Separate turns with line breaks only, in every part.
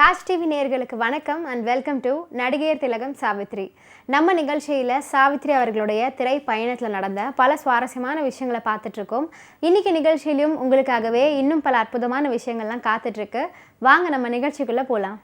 Raj TV நேயர்களுக்கு வணக்கம் and welcome to நடிகையர் திலகம் சாவித்ரி. நம்ம நிகழ்ச்சியில் சாவித்ரி அவர்களுடைய திரை பயணத்தில் நடந்த பல சுவாரஸ்யமான விஷயங்களை பார்த்துட்ருக்கோம். இன்றைக்கி நிகழ்ச்சியிலும் உங்களுக்காகவே இன்னும் பல அற்புதமான விஷயங்கள்லாம் காத்துட்ருக்கு. வாங்க நம்ம நிகழ்ச்சிக்குள்ளே போகலாம்.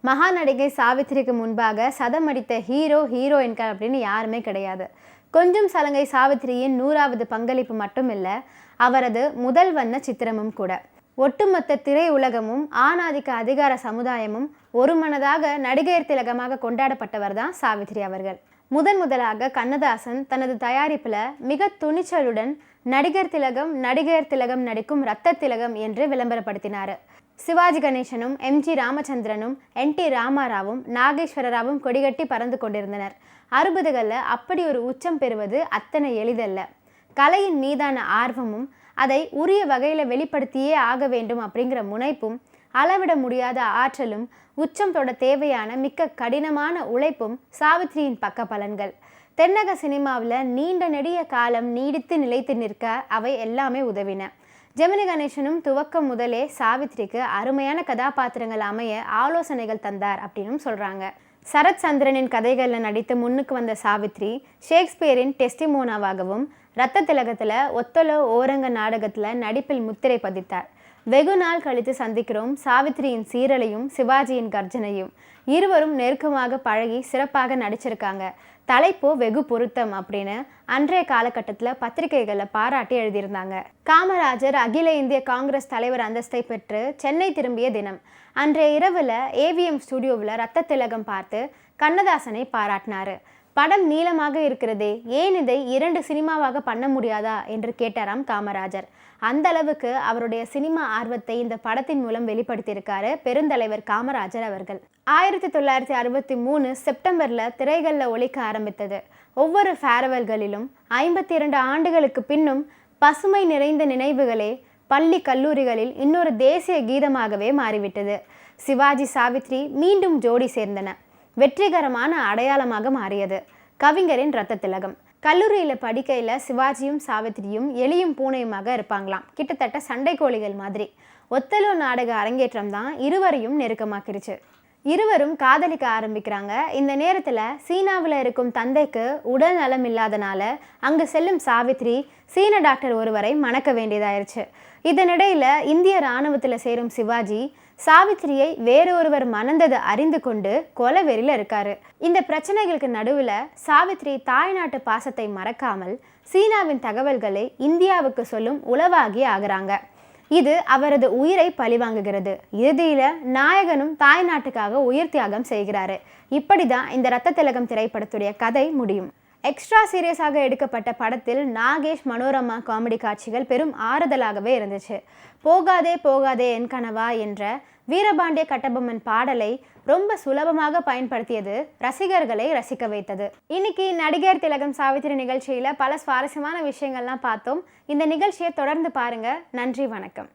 மகா நடிகை சாவித்ரிக்கு முன்பாக சதமடித்த ஹீரோயின்கள் அப்படின்னு யாருமே கிடையாது. கொஞ்சம் சலங்கை சாவித்ரியின் 100வது பங்களிப்பு மட்டும் இல்லை, அவரது முதல் வண்ண சித்திரமும் கூட. ஒட்டுமொத்த திரை உலகமும் ஆணாதிக்க அதிகார சமுதாயமும் ஒரு மனதாக நடிகையர் திலகமாக கொண்டாடப்பட்டவர் தான் சாவித்ரி அவர்கள். முதலாக கண்ணதாசன் தனது தயாரிப்பில் மிக துணிச்சலுடன் நடிகர் திலகம் நடிக்கும் ரத்த திலகம் என்று விளம்பரப்படுத்தினார். சிவாஜி கணேசனும் எம்ஜி ராமச்சந்திரனும் என்டி ராமாராவும் நாகேஸ்வரராவும் கொடிகட்டி பறந்து கொண்டிருந்தனர். 60களில் அப்படி ஒரு உச்சம் பெறுவது அத்தனை எளிதல்ல. கலையின் மீதான ஆர்வமும் அதை உரிய வகையில் வெளிப்படுத்தியே ஆக வேண்டும் அப்படிங்கிற முனைப்பும், அளவிட முடியாத ஆற்றலும், உச்சம் தொட தேவையான மிக்க கடினமான உழைப்பும் சாவித்ரியின் பக்க பலன்கள். தென்னக சினிமாவில் நீண்ட நெடிய காலம் நீடித்து நிலைத்து நிற்க அவை எல்லாமே உதவின. ஜெமினி கணேசனும் துவக்கம் முதலே சாவித்ரிக்கு அருமையான கதாபாத்திரங்கள் அமைய ஆலோசனைகள் தந்தார் அப்படின்னு சொல்கிறாங்க. சரத் சந்திரனின் கதைகளில் நடித்து முன்னுக்கு வந்த சாவித்ரி ஷேக்ஸ்பியரின் டெஸ்டிமோனாவாகவும் ரத்த திலகத்தில் ஒத்தலோ ஓரங்க நாடகத்தில் நடிப்பில் முத்திரை பதித்தார். வெகு நாள் கழித்து சந்திக்கிறோம் சாவித்ரியின் சீரலையும் சிவாஜியின் கர்ஜனையும். இருவரும் நெருக்கமாக பழகி சிறப்பாக நடிச்சிருக்காங்க. தலைப்போ வெகு பொருத்தம் அப்படின்னு அன்றைய காலகட்டத்தில் பத்திரிகைகளில் பாராட்டி எழுதியிருந்தாங்க. காமராஜர் அகில இந்திய காங்கிரஸ் தலைவர் அந்தஸ்தை பெற்று சென்னை திரும்பிய தினம். அன்றைய இரவில் ஏவிஎம் ஸ்டுடியோவில் ரத்த திலகம் பார்த்து கண்ணதாசனை பாராட்டினார். படம் நீளமாக இருக்கிறதே, ஏன் இதை 2 சினிமாவாக பண்ண முடியாதா என்று கேட்டாராம் காமராஜர். அந்த அளவுக்கு அவருடைய சினிமா ஆர்வத்தை இந்த படத்தின் மூலம் வெளிப்படுத்தியிருக்காரு பெருந்தலைவர் காமராஜர் அவர்கள். 1963 செப்டம்பரில் திரைகளில் ஒலிக்க ஆரம்பித்தது. ஒவ்வொரு ஃபேர்வெல்களிலும் 52 ஆண்டுகளுக்கு பின்னும் பசுமை நிறைந்த நினைவுகளே பள்ளி கல்லூரிகளில் இன்னொரு தேசிய கீதமாகவே மாறிவிட்டது. சிவாஜி சாவித்ரி மீண்டும் ஜோடி சேர்ந்தன. வெற்றிகரமான அடையாளமாக மாறியது கவிஞரின் ரத்த திலகம். கல்லூரியில் படிக்கையில் சிவாஜியும் சாவித்ரியும் எலியும் பூனையுமாக இருப்பாங்களாம், கிட்டத்தட்ட சண்டை கோழிகள் மாதிரி. ஒத்தலோ நாடக அரங்கேற்றம் தான் இருவரையும் நெருக்கமாக்கிருச்சு. இருவரும் காதலிக்க ஆரம்பிக்கிறாங்க. இந்த நேரத்தில் சீனாவில் இருக்கும் தந்தைக்கு உடல் நலம் இல்லாதனால அங்கு செல்லும் சாவித்ரி சீன டாக்டர் ஒருவரை மணக்க வேண்டியதாயிருச்சு. இதனிடையில் இந்திய இராணுவத்தில் சேரும் சிவாஜி சாவித்ரியை வேறொருவர் மணந்ததை அறிந்து கொண்டு கொலவெறியில் இருக்காரு. இந்த பிரச்சனைகளுக்கு நடுவில் சாவித்ரி தாய்நாட்டு பாசத்தை மறக்காமல் சீனாவின் தகவல்களை இந்தியாவுக்கு சொல்லும் உளவாகி ஆகிறாங்க. இது அவரது உயிரை பழிவாங்குகிறது. இறுதியில் நாயகனும் தாய்நாட்டுக்காக உயிர் தியாகம் செய்கிறாரு. இப்படிதான் இந்த ரத்த திலகம் திரைப்படத்துடைய கதை முடியும். எக்ஸ்ட்ரா சீரியஸாக எடுக்கப்பட்ட படத்தில் நாகேஷ் மனோரமா காமெடி காட்சிகள் பெரும் ஆறுதலாகவே இருந்துச்சு. போகாதே போகாதே என் கனவா என்ற வீரபாண்டிய கட்டபொம்மன் பாடலை ரொம்ப சுலபமாக பயன்படுத்தியது ரசிகர்களை ரசிக்க வைத்தது. இன்னைக்கு நடிகர் திலகம் சாவித்ரி நிகழ்ச்சியில் பல சுவாரஸ்யமான விஷயங்கள்லாம் பார்த்தோம். இந்த நிகழ்ச்சியை தொடர்ந்து பாருங்க. நன்றி, வணக்கம்.